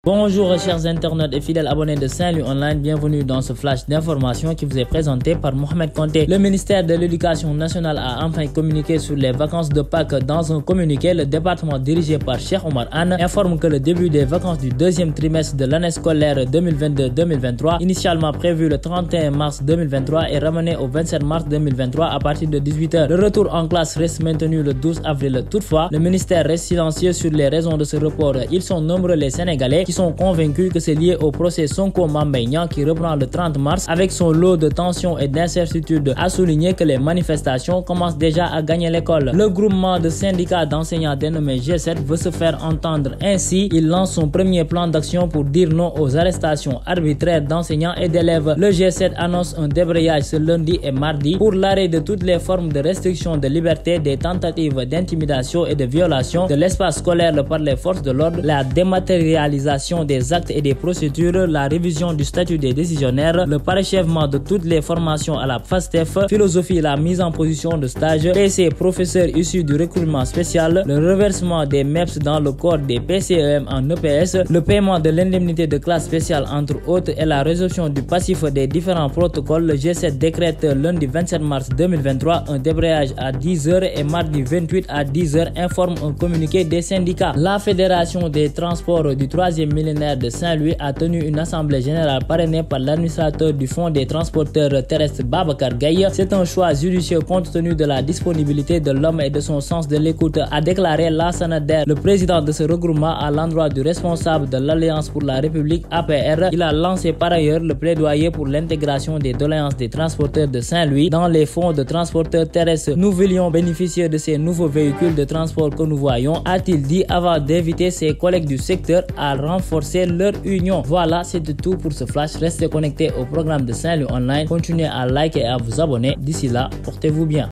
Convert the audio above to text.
Bonjour chers internautes et fidèles abonnés de Saint-Louis Online, bienvenue dans ce flash d'information qui vous est présenté par Mohamed Conté. Le ministère de l'Éducation nationale a enfin communiqué sur les vacances de Pâques. Dans un communiqué, le département dirigé par Cheikh Oumar Anne informe que le début des vacances du deuxième trimestre de l'année scolaire 2022-2023, initialement prévu le 31 mars 2023, est ramené au 27 mars 2023 à partir de 18 h. Le retour en classe reste maintenu le 12 avril. Toutefois, le ministère reste silencieux sur les raisons de ce report. Ils sont nombreux les Sénégalais qui sont convaincus que c'est lié au procès Sonko Mame Mbaye Niang qui reprend le 30 mars avec son lot de tensions et d'incertitudes. A souligné que les manifestations commencent déjà à gagner l'école. Le groupement de syndicats d'enseignants dénommé G7 veut se faire entendre. Ainsi, il lance son premier plan d'action pour dire non aux arrestations arbitraires d'enseignants et d'élèves. Le G7 annonce un débrayage ce lundi et mardi pour l'arrêt de toutes les formes de restriction de liberté, des tentatives d'intimidation et de violation de l'espace scolaire par les forces de l'ordre, la dématérialisation des actes et des procédures, la révision du statut des décisionnaires, le parachèvement de toutes les formations à la FASTEF, philosophie, la mise en position de stage, PC professeurs issus du recrutement spécial, le reversement des MEPS dans le corps des PCEM en EPS, le paiement de l'indemnité de classe spéciale entre autres et la résolution du passif des différents protocoles. Le G7 décrète lundi 27 mars 2023 un débrayage à 10 h et mardi 28 à 10 h, informe un communiqué des syndicats. La Fédération des transports du 3e millénaire de Saint-Louis a tenu une assemblée générale parrainée par l'administrateur du Fonds des transporteurs terrestres Babacar Gaye. C'est un choix judicieux compte tenu de la disponibilité de l'homme et de son sens de l'écoute, a déclaré Lassana Der, le président de ce regroupement, à l'endroit du responsable de l'Alliance pour la République APR. Il a lancé par ailleurs le plaidoyer pour l'intégration des doléances des transporteurs de Saint-Louis dans les fonds de transporteurs terrestres. Nous voulions bénéficier de ces nouveaux véhicules de transport que nous voyons, a-t-il dit, avant d'inviter ses collègues du secteur à renforcer leur union. Voilà, c'est tout pour ce flash. Restez connectés au programme de Saint-Louis Online. Continuez à liker et à vous abonner. D'ici là, portez-vous bien.